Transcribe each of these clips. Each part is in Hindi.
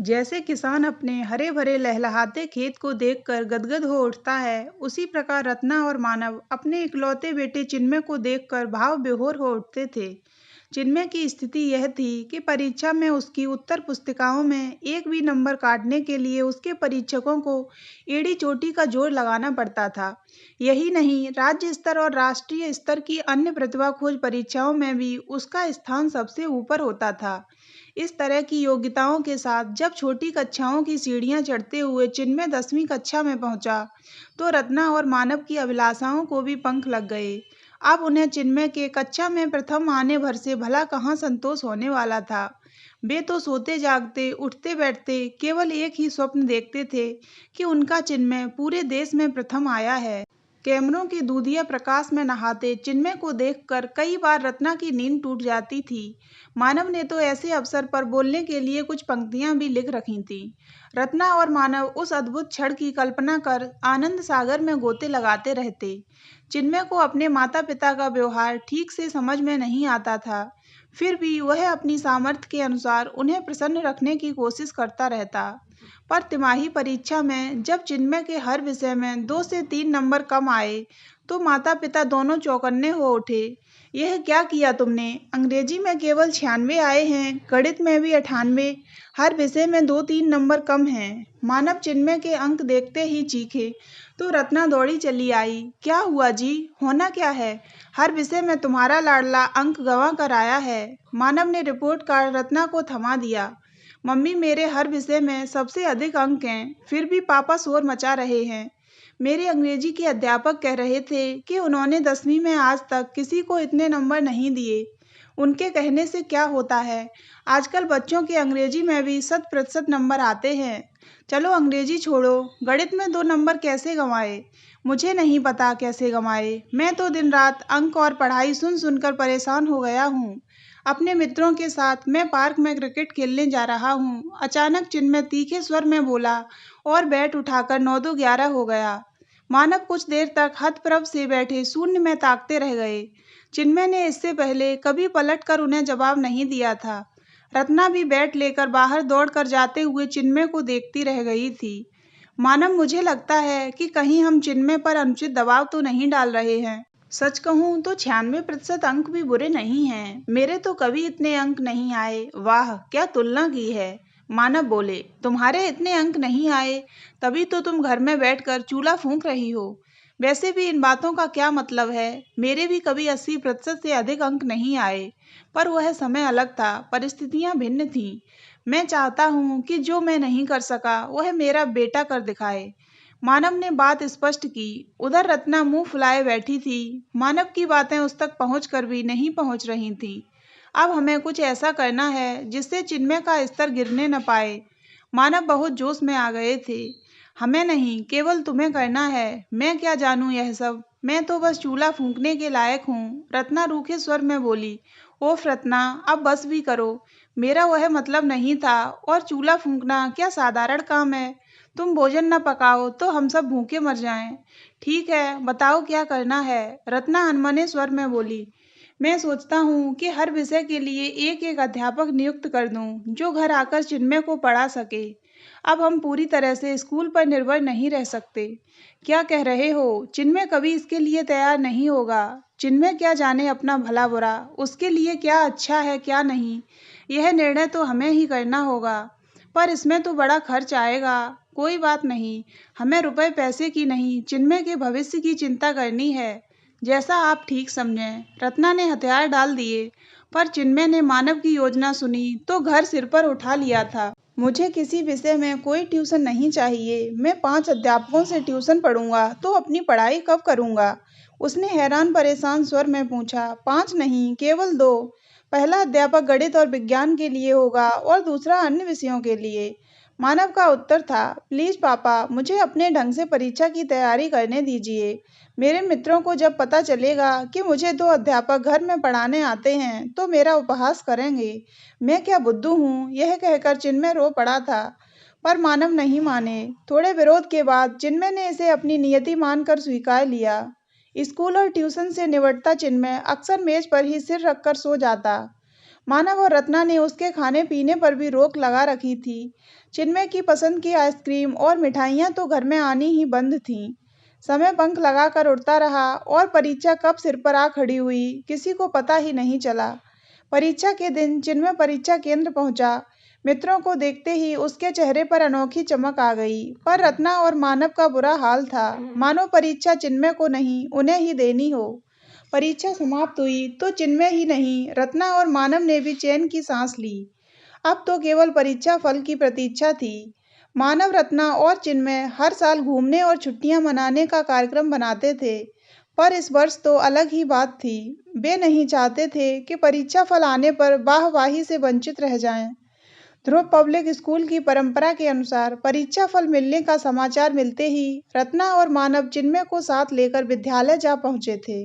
जैसे किसान अपने हरे भरे लहलहाते खेत को देखकर गदगद हो उठता है, उसी प्रकार रत्ना और मानव अपने इकलौते बेटे चिन्मय को देखकर भाव विभोर हो उठते थे। चिन्मय की स्थिति यह थी कि परीक्षा में उसकी उत्तर पुस्तिकाओं में एक भी नंबर काटने के लिए उसके परीक्षकों को एड़ी चोटी का जोर लगाना पड़ता था। यही नहीं, राज्य स्तर और राष्ट्रीय स्तर की अन्य प्रतिभा खोज परीक्षाओं में भी उसका स्थान सबसे ऊपर होता था। इस तरह की योग्यताओं के साथ जब छोटी कक्षाओं की सीढ़ियां चढ़ते हुए चिन्मय 10वीं कक्षा में पहुंचा, तो रत्ना और मानव की अभिलाषाओं को भी पंख लग गए। अब उन्हें चिन्मय के कक्षा में प्रथम आने भर से भला कहाँ संतोष होने वाला था। वे तो सोते जागते, उठते बैठते केवल एक ही स्वप्न देखते थे कि उनका चिन्मय पूरे देश में प्रथम आया है। कैमरों के दूधिया प्रकाश में नहाते चिन्मय को देखकर कई बार रत्ना की नींद टूट जाती थी। मानव ने तो ऐसे अवसर पर बोलने के लिए कुछ पंक्तियां भी लिख रखी थीं। रत्ना और मानव उस अद्भुत क्षण की कल्पना कर आनंद सागर में गोते लगाते रहते। चिन्मय को अपने माता पिता का व्यवहार ठीक से समझ में नहीं आता था, फिर भी वह अपनी सामर्थ्य के अनुसार उन्हें प्रसन्न रखने की कोशिश करता रहता। पर तिमाही परीक्षा में जब चिन्मय के हर विषय में 2 से 3 नंबर कम आए, तो माता पिता दोनों चौकन्ने हो उठे। यह क्या किया तुमने? अंग्रेजी में केवल 96 आए हैं, गणित में भी 98, हर विषय में 2-3 नंबर कम हैं। मानव चिन्मय के अंक देखते ही चीखे, तो रत्ना दौड़ी चली आई। क्या हुआ जी? होना क्या है? हर विषय में तुम्हारा लाडला अंक गंवा कर आया है। मानव ने रिपोर्ट कार्ड रत्ना को थमा दिया। मम्मी, मेरे हर विषय में सबसे अधिक अंक हैं, फिर भी पापा शोर मचा रहे हैं। मेरे अंग्रेजी के अध्यापक कह रहे थे कि उन्होंने 10वीं में आज तक किसी को इतने नंबर नहीं दिए। उनके कहने से क्या होता है, आजकल बच्चों के अंग्रेजी में भी 100% नंबर आते हैं। चलो अंग्रेजी छोड़ो, गणित में 2 नंबर कैसे गंवाए? मुझे नहीं पता कैसे गंवाए, मैं तो दिन रात अंक और पढ़ाई सुन सुनकर परेशान हो गया हूँ। अपने मित्रों के साथ मैं पार्क में क्रिकेट खेलने जा रहा हूँ। अचानक चिन्मय तीखे स्वर में बोला और बैट उठाकर 9-2-11 हो गया। मानव कुछ देर तक हतप्रभ से बैठे शून्य में ताकते रह गए। चिन्मय ने इससे पहले कभी पलटकर उन्हें जवाब नहीं दिया था। रत्ना भी बैट लेकर बाहर दौड़कर जाते हुए चिन्मय को देखती रह गई थी। मानव, मुझे लगता है कि कहीं हम चिन्मय पर अनुचित दबाव तो नहीं डाल रहे हैं। सच कहूँ तो 96% अंक भी बुरे नहीं हैं। मेरे तो कभी इतने अंक नहीं आए। वाह, क्या तुलना की है। मानव बोले, तुम्हारे इतने अंक नहीं आए, तभी तो तुम घर में बैठकर चूल्हा फूंक रही हो। वैसे भी इन बातों का क्या मतलब है? मेरे भी कभी 80% से अधिक अंक नहीं आए, पर वह समय अलग था, परिस्थितियां भिन्न थीं। मैं चाहता हूँ कि जो मैं नहीं कर सका वह मेरा बेटा कर दिखाए। मानव ने बात स्पष्ट की। उधर रत्ना मुंह फुलाए बैठी थी। मानव की बातें उस तक पहुंचकर भी नहीं पहुंच रही थीं। अब हमें कुछ ऐसा करना है जिससे चिन्मय का स्तर गिरने न पाए। मानव बहुत जोश में आ गए थे। हमें नहीं, केवल तुम्हें करना है। मैं क्या जानूं यह सब, मैं तो बस चूल्हा फूंकने के लायक हूँ। रत्ना रूखे स्वर में बोली। ओफ रत्ना, अब बस भी करो। मेरा वह मतलब नहीं था, और चूल्हा फूंकना क्या साधारण काम है? तुम भोजन न पकाओ तो हम सब भूखे मर जाएं। ठीक है, बताओ क्या करना है? रत्ना अनमने स्वर में बोली। मैं सोचता हूँ कि हर विषय के लिए एक एक अध्यापक नियुक्त कर दूँ, जो घर आकर चिन्मय को पढ़ा सके। अब हम पूरी तरह से स्कूल पर निर्भर नहीं रह सकते। क्या कह रहे हो? चिन्मय कभी इसके लिए तैयार नहीं होगा। चिन्मय क्या जाने अपना भला बुरा, उसके लिए क्या अच्छा है क्या नहीं, यह निर्णय तो हमें ही करना होगा। पर इसमें तो बड़ा खर्च आएगा। कोई बात नहीं, हमें रुपए पैसे की नहीं, चिन्मय के भविष्य की चिंता करनी है। जैसा आप ठीक समझें। रत्ना ने हथियार डाल दिए, पर चिन्मय ने मानव की योजना सुनी तो घर सिर पर उठा लिया था। मुझे किसी विषय में कोई ट्यूशन नहीं चाहिए। मैं 5 अध्यापकों से ट्यूशन पढ़ूंगा तो अपनी पढ़ाई कब करूंगा? उसने हैरान परेशान स्वर में पूछा। 5 नहीं, केवल 2। पहला अध्यापक गणित और विज्ञान के लिए होगा और दूसरा अन्य विषयों के लिए। मानव का उत्तर था, प्लीज पापा, मुझे अपने ढंग से परीक्षा की तैयारी करने दीजिए। मेरे मित्रों को जब पता चलेगा कि मुझे 2 अध्यापक घर में पढ़ाने आते हैं तो मेरा उपहास करेंगे। मैं क्या बुद्धू हूँ? यह कहकर चिन्मय रो पड़ा था, पर मानव नहीं माने। थोड़े विरोध के बाद चिन्मय ने इसे अपनी नियति मानकर स्वीकार लिया। स्कूल और ट्यूशन से निवटता चिन्मय अक्सर मेज पर ही सिर रखकर सो जाता। मानव और रत्ना ने उसके खाने पीने पर भी रोक लगा रखी थी। चिन्मय की पसंद की आइसक्रीम और मिठाइयाँ तो घर में आनी ही बंद थीं। समय पंख लगाकर उड़ता रहा और परीक्षा कब सिर पर आ खड़ी हुई, किसी को पता ही नहीं चला। परीक्षा के दिन चिन्मय परीक्षा केंद्र पहुंचा। मित्रों को देखते ही उसके चेहरे पर अनोखी चमक आ गई, पर रत्ना और मानव का बुरा हाल था, मानो परीक्षा चिन्मय को नहीं, उन्हें ही देनी हो। परीक्षा समाप्त हुई तो चिन्मय ही नहीं, रत्ना और मानव ने भी चैन की सांस ली। अब तो केवल परीक्षा फल की प्रतीक्षा थी। मानव, रत्ना और चिन्मय हर साल घूमने और छुट्टियां मनाने का कार्यक्रम बनाते थे, पर इस वर्ष तो अलग ही बात थी। वे नहीं चाहते थे कि परीक्षा फल आने पर वाहवाही से वंचित रह जाएं। ध्रुव पब्लिक स्कूल की परंपरा के अनुसार परीक्षा फल मिलने का समाचार मिलते ही रत्ना और मानव चिन्मय को साथ लेकर विद्यालय जा पहुंचे थे।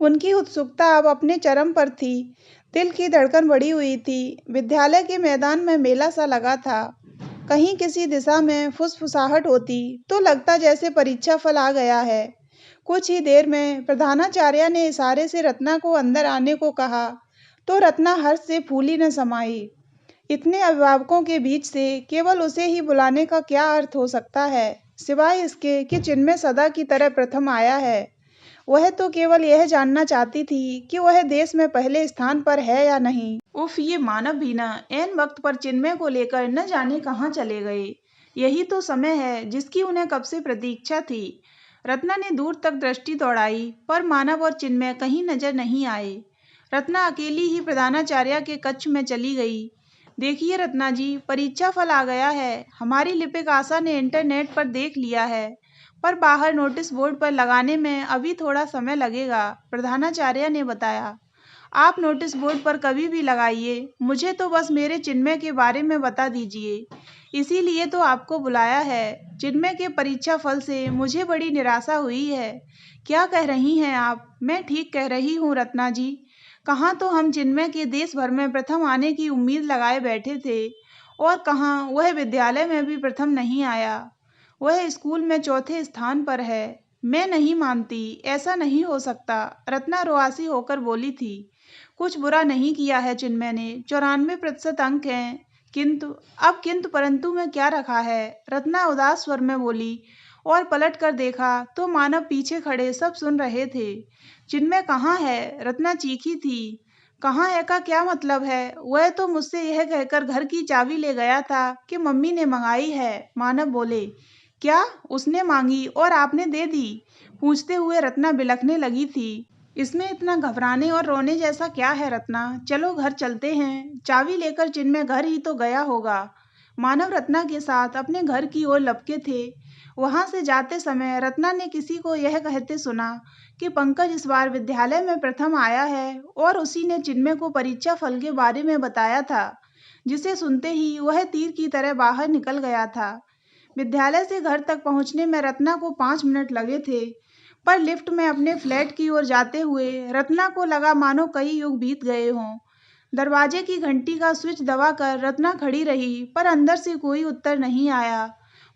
उनकी उत्सुकता अब अपने चरम पर थी। दिल की धड़कन बढ़ी हुई थी। विद्यालय के मैदान में मेला सा लगा था। कहीं किसी दिशा में फुसफुसाहट होती तो लगता जैसे परीक्षा फल आ गया है। कुछ ही देर में प्रधानाचार्य ने इशारे से रत्ना को अंदर आने को कहा, तो रत्ना हर्ष से फूली न समाई। इतने अभिभावकों के बीच से केवल उसे ही बुलाने का क्या अर्थ हो सकता है, सिवाय इसके कि चिन्मय सदा की तरह प्रथम आया है। वह तो केवल यह जानना चाहती थी कि वह देश में पहले स्थान पर है या नहीं। उफ, ये मानव भी ना ऐन वक्त पर चिन्मय को लेकर न जाने कहाँ चले गए। यही तो समय है जिसकी उन्हें कब से प्रतीक्षा थी। रत्ना ने दूर तक दृष्टि दौड़ाई, पर मानव और चिन्मय कहीं नजर नहीं आए। रत्ना अकेली ही प्रधानाचार्य के कक्ष में चली गई। देखिए रत्ना जी, परीक्षा फल आ गया है। हमारी लिपिक आशा ने इंटरनेट पर देख लिया है, पर बाहर नोटिस बोर्ड पर लगाने में अभी थोड़ा समय लगेगा, प्रधानाचार्य ने बताया। आप नोटिस बोर्ड पर कभी भी लगाइए, मुझे तो बस मेरे चिन्मय के बारे में बता दीजिए, इसीलिए तो आपको बुलाया है। चिन्मय के परीक्षा फल से मुझे बड़ी निराशा हुई है। क्या कह रही हैं आप? मैं ठीक कह रही हूँ रत्ना जी। कहाँ तो हम चिन्मय के देश भर में प्रथम आने की उम्मीद लगाए बैठे थे, और कहाँ वह विद्यालय में भी प्रथम नहीं आया। वह स्कूल में चौथे स्थान पर है। मैं नहीं मानती, ऐसा नहीं हो सकता, रत्ना रुआसी होकर बोली थी। कुछ बुरा नहीं किया है चिन्मय ने, 94% अंक हैं। किंतु परंतु में क्या रखा है, रत्ना उदास स्वर में बोली, और पलट कर देखा तो मानव पीछे खड़े सब सुन रहे थे। चिन्मय कहाँ है, रत्ना चीखी थी। कहाँ है का क्या मतलब है? वह तो मुझसे यह कहकर घर की चाबी ले गया था कि मम्मी ने मंगाई है, मानव बोले। क्या? उसने मांगी और आपने दे दी? पूछते हुए रत्ना बिलखने लगी थी। इसमें इतना घबराने और रोने जैसा क्या है रत्ना? चलो घर चलते हैं। चाबी लेकर चिन्मय घर ही तो गया होगा। मानव रत्ना के साथ अपने घर की ओर लपके थे। वहां से जाते समय रत्ना ने किसी को यह कहते सुना कि पंकज इस बार विद्यालय में प्रथम आया है, और उसी ने चिन्मय को परीक्षा फल के बारे में बताया था, जिसे सुनते ही वह तीर की तरह बाहर निकल गया था। विद्यालय से घर तक पहुंचने में रत्ना को 5 मिनट लगे थे, पर लिफ्ट में अपने फ्लैट की ओर जाते हुए रत्ना को लगा मानो कई युग बीत गए हों। दरवाजे की घंटी का स्विच दबाकर रत्ना खड़ी रही, पर अंदर से कोई उत्तर नहीं आया।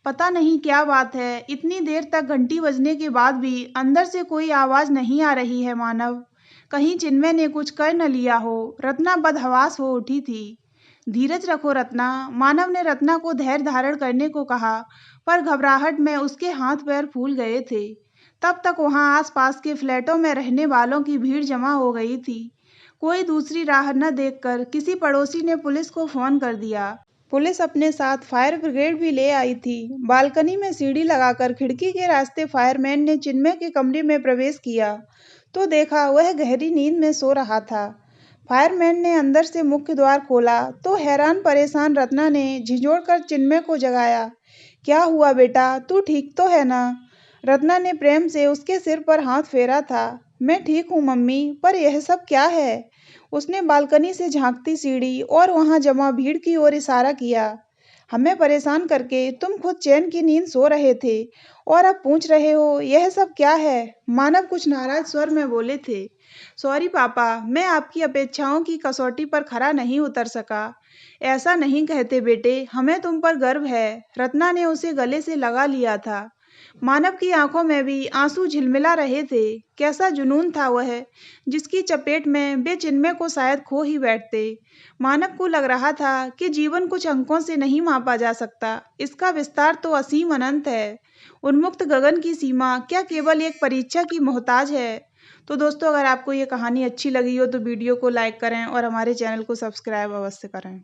पता नहीं क्या बात है, इतनी देर तक घंटी बजने के बाद भी अंदर से कोई आवाज नहीं आ रही है मानव। कहीं चिन्मय ने कुछ कर न लिया हो, रत्ना बदहवास हो उठी थी। धीरज रखो रत्ना, मानव ने रत्ना को धैर्य धारण करने को कहा, पर घबराहट में उसके हाथ पैर फूल गए थे। तब तक वहां आसपास के फ्लैटों में रहने वालों की भीड़ जमा हो गई थी। कोई दूसरी राह न देखकर किसी पड़ोसी ने पुलिस को फोन कर दिया। पुलिस अपने साथ फायर ब्रिगेड भी ले आई थी। बालकनी में सीढ़ी लगाकर खिड़की के रास्ते फायरमैन ने चिन्मय के कमरे में प्रवेश किया, तो देखा वह गहरी नींद में सो रहा था। फायरमैन ने अंदर से मुख्य द्वार खोला तो हैरान परेशान रत्ना ने झिझोड़कर चिन्मय को जगाया। क्या हुआ बेटा, तू ठीक तो है ना? रत्ना ने प्रेम से उसके सिर पर हाथ फेरा था। मैं ठीक हूँ मम्मी, पर यह सब क्या है? उसने बालकनी से झांकती सीढ़ी और वहां जमा भीड़ की ओर इशारा किया। हमें परेशान करके तुम खुद चैन की नींद सो रहे थे, और अब पूछ रहे हो यह सब क्या है? मानव कुछ नाराज स्वर में बोले थे। सॉरी पापा, मैं आपकी अपेक्षाओं की कसौटी पर खरा नहीं उतर सका। ऐसा नहीं कहते बेटे, हमें तुम पर गर्व है। रत्ना ने उसे गले से लगा लिया था। मानव की आंखों में भी आंसू झिलमिला रहे थे। कैसा जुनून था वह, जिसकी चपेट में वे चिन्मय को शायद खो ही बैठते। मानव को लग रहा था कि जीवन कुछ अंकों से नहीं मापा जा सकता, इसका विस्तार तो असीम अनंत है। उन्मुक्त गगन की सीमा क्या केवल एक परीक्षा की मोहताज है? तो दोस्तों, अगर आपको ये कहानी अच्छी लगी हो तो वीडियो को लाइक करें और हमारे चैनल को सब्सक्राइब अवश्य करें।